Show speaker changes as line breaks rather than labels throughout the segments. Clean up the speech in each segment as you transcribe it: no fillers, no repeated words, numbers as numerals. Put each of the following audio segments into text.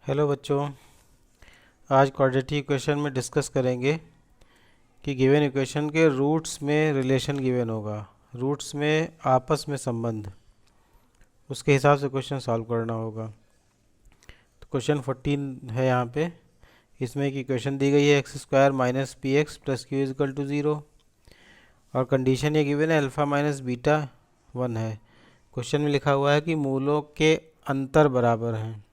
Hello बच्चों, आज quadratic equation में डिस्कस करेंगे कि गिवन इक्वेशन के रूट्स में रिलेशन गिवन होगा। रूट्स में आपस में संबंध, उसके हिसाब से क्वेश्चन सॉल्व करना होगा। तो क्वेश्चन 14 है यहाँ पे। इसमें एक इक्वेशन दी गई है x square minus P x plus q equal to zero, और कंडीशन ये गिवन है अल्फ़ा माइनस बीटा 1 है। क्वेश्चन में लिखा हुआ है कि मूलों के अंतर बराबर हैं।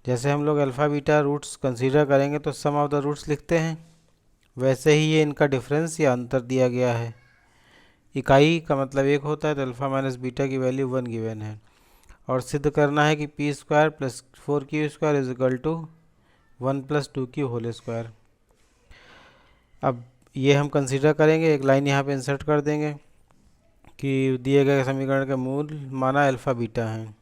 जैसे हम लोग अल्फ़ा बीटा रूट्स कंसीडर करेंगे तो सम ऑफ द रूट्स लिखते हैं, वैसे ही ये इनका डिफरेंस या अंतर दिया गया है। इकाई का मतलब एक होता है, तो अल्फ़ा माइनस बीटा की वैल्यू 1 गिवन है, और सिद्ध करना है कि P square plus 4q² is equal to 1 plus 2q whole square. अब ये हम कंसीडर करेंगे, एक लाइन यहाँ पे इंसर्ट कर देंगे कि दिए गए समीकरण के मूल माना अल्फ़ा बीटा हैं।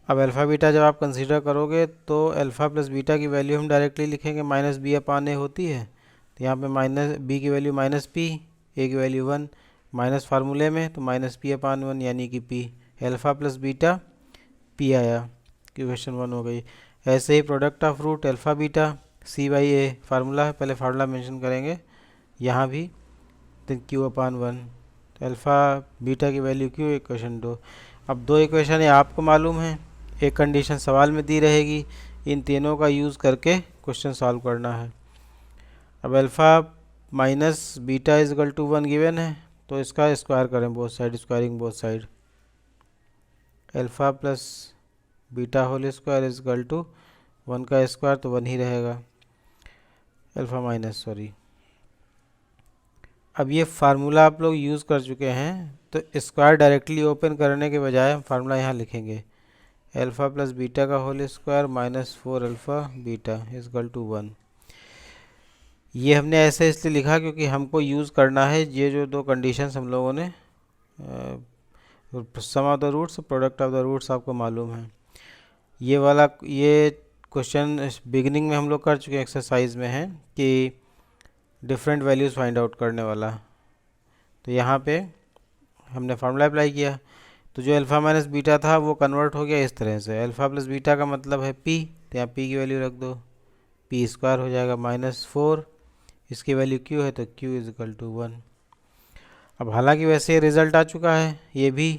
अब अल्फ़ा बीटा जब आप कंसीडर करोगे तो अल्फ़ा प्लस बीटा की वैल्यू हम डायरेक्टली लिखेंगे, माइनस बी अपान ए होती है, तो यहाँ पे माइनस बी की वैल्यू माइनस पी, ए की वैल्यू 1, माइनस फार्मूले में तो माइनस पी अपान 1 यानी कि P. Alpha plus beta P आया, क्वेश्चन 1 हो गई। ऐसे ही product of root alpha beta C by A formula है, पहले फार्मूला मेंशन करेंगे यहाँ भी, तो क्यू अपान 1, अल्फ़ा बीटा की वैल्यू क्यू, इक्वेशन 2। अब दो इक्वेशन ये आपको मालूम है, एक कंडीशन सवाल में दी रहेगी, इन तीनों का यूज़ करके क्वेश्चन सॉल्व करना है। अब alpha minus beta is equal to 1 given है, तो इसका स्क्वायर करें both side, squaring both side. Alpha plus beta whole square is equal to 1 का स्क्वायर तो 1 ही रहेगा, अल्फ़ा माइनस सॉरी। अब ये फार्मूला आप लोग यूज़ कर चुके हैं, तो स्क्वायर डायरेक्टली ओपन करने के बजाय हम फार्मूला यहाँ लिखेंगे, अल्फ़ा प्लस बीटा का whole square minus 4 alpha beta is equal to 1। ये हमने ऐसे इसलिए लिखा क्योंकि हमको यूज़ करना है ये जो दो कंडीशंस हम लोगों ने, sum of the roots, product of the roots आपको मालूम है। ये वाला ये क्वेश्चन बिगिनिंग में हम लोग कर चुके हैं, एक्सरसाइज में है कि डिफरेंट वैल्यूज़ फाइंड आउट करने वाला। तो यहाँ पे हमने फार्मूला अप्लाई किया, तो जो अल्फ़ा माइनस बीटा था वो कन्वर्ट हो गया इस तरह से। अल्फ़ा प्लस बीटा का मतलब है पी, तो यहाँ पी की वैल्यू रख दो, पी स्क्वायर हो जाएगा माइनस 4, इसकी वैल्यू क्यू है तो क्यू इज इक्वल टू 1। अब हालांकि वैसे रिजल्ट आ चुका है, ये भी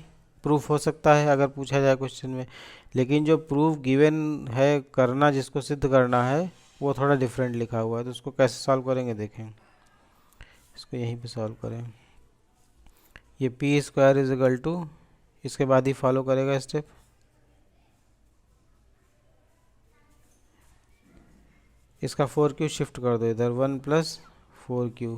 प्रूफ हो सकता है अगर पूछा जाए क्वेश्चन में, लेकिन जो प्रूफ गिवन है करना, जिसको सिद्ध करना है, वो थोड़ा डिफरेंट लिखा हुआ है। तो उसको कैसे सॉल्व करेंगे देखें, इसको यहीं पे सॉल्व करें। ये P square is equal to, इसके बाद ही फॉलो करेगा स्टेप, इसका 4q शिफ्ट कर दो इधर, 1 प्लस 4q।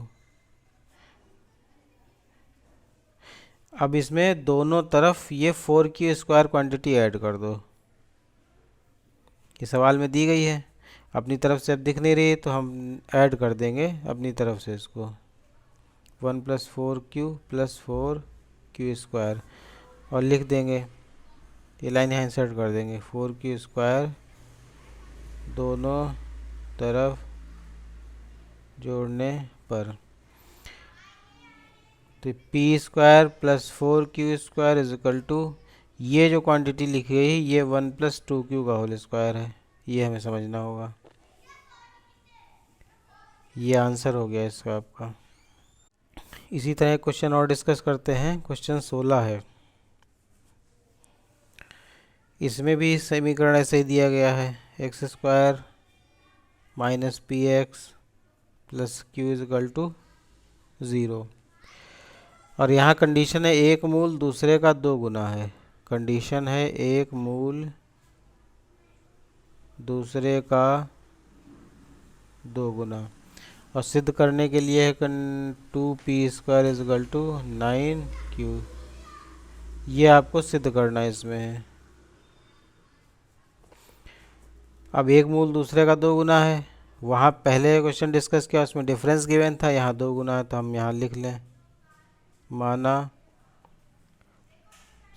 अब इसमें दोनों तरफ ये 4q स्क्वायर क्वांटिटी ऐड कर दो, ये सवाल में दी गई है, अपनी तरफ से अब दिख नहीं रही तो हम ऐड कर देंगे अपनी तरफ से इसको, 1 plus 4q plus 4q square, और लिख देंगे, ये लाइन यहाँ इंसर्ट कर देंगे, 4q स्क्वायर दोनों तरफ जोड़ने पर, तो P square plus 4q square is equal to, ये जो क्वांटिटी लिखी गई है ये 1 प्लस 2q का होल स्क्वायर है, ये हमें समझना होगा। ये आंसर हो गया इसका आपका। इसी तरह क्वेश्चन और डिस्कस करते हैं, क्वेश्चन 16 है। इसमें भी समीकरण ऐसे ही दिया गया है, x square minus P x plus Q is equal to 0, और यहाँ कंडीशन है एक मूल दूसरे का 2 गुना है। कंडीशन है एक मूल दूसरे का 2 गुना, और सिद्ध करने के लिए है 2p square is equal to 9q। ये आपको सिद्ध करना है इसमें है। अब एक मूल दूसरे का 2 गुना है, वहाँ पहले क्वेश्चन डिस्कस किया उसमें डिफरेंस गिवन था, यहाँ 2 गुना है तो हम यहाँ लिख लें, माना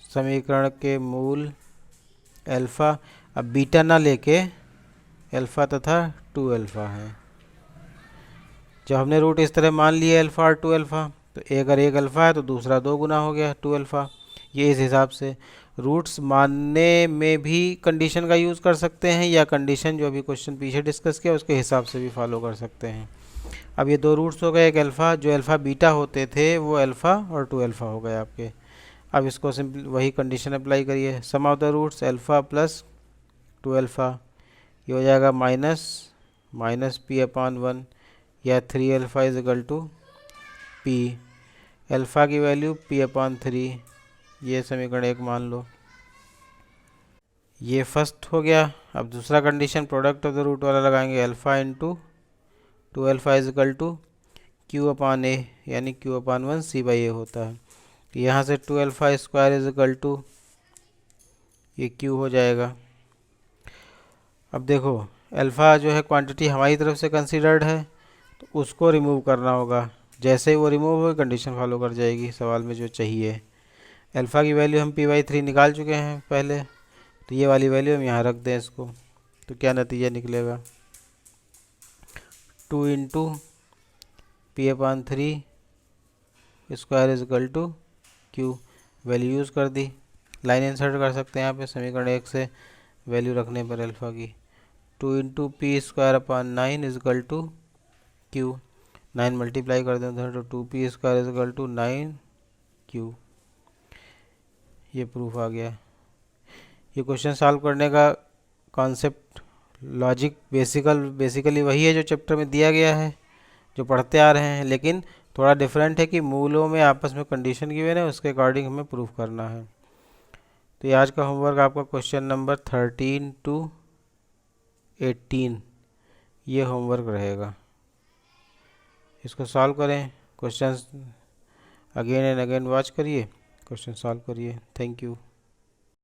समीकरण के मूल अल्फ़ा, अब बीटा ना लेके अल्फ़ा तथा 2 अल्फ़ा है। जब हमने रूट इस तरह मान लिए अल्फ़ा और 2 अल्फ़ा, तो अगर एक अल्फ़ा है तो दूसरा 2 गुना हो गया 2 अल्फ़ा, ये इस हिसाब से रूट्स मानने में भी कंडीशन का यूज़ कर सकते हैं, या कंडीशन जो अभी क्वेश्चन पीछे डिस्कस किया उसके हिसाब से भी फॉलो कर सकते हैं। अब ये दो रूट्स हो गए, एक अल्फ़ा, जो अल्फ़ा बीटा होते थे वो अल्फ़ा और 2 अल्फ़ा हो गए आपके। अब इसको सिंपल वही कंडीशन अप्लाई करिए, sum of the roots alpha plus 2 alpha, ये हो जाएगा माइनस पी अपॉन 1, या 3 alpha is equal to P, alpha की वैल्यू पी अपॉन 3, ये समीकरण 1 मान लो। ये फर्स्ट हो गया। अब दूसरा condition product of the root वाला लगाएंगे, alpha into 2 alpha is equal to Q upon A, यानी Q upon 1 C by A होता है। यहाँ से 2 alpha square is equal to ये क्यू हो जाएगा। अब देखो अल्फ़ा जो है क्वांटिटी हमारी तरफ से कंसीडर्ड है, तो उसको रिमूव करना होगा। जैसे ही वो रिमूव हो कंडीशन फॉलो कर जाएगी सवाल में जो चाहिए। अल्फ़ा की वैल्यू हम p/3 निकाल चुके हैं पहले, तो ये वाली वैल्यू हम यहाँ रख दें इसको, तो क्या नतीजा निकलेगा, 2 into P upon 3 square is equal to Q, value use कर दी। लाइन इंसर्ट कर सकते हैं यहाँ पे समीकरण 1 से वैल्यू रखने पर अल्फ़ा की, 2 into P square upon 9 is equal to Q, 9 multiply कर दें तो 2p square is equal to 9q। ये प्रूफ आ गया। ये क्वेश्चन सॉल्व करने का कॉन्सेप्ट, लॉजिक बेसिकली वही है जो चैप्टर में दिया गया है, जो पढ़ते आ रहे हैं, लेकिन थोड़ा डिफरेंट है कि मूलों में आपस में कंडीशन गिवन है, उसके अकॉर्डिंग हमें प्रूफ करना है। तो ये आज का होमवर्क आपका क्वेश्चन नंबर 13 to 18 ये होमवर्क रहेगा। इसको सॉल्व करें, questions again and again watch करिए, क्वेश्चन सॉल्व करिए। Thank you.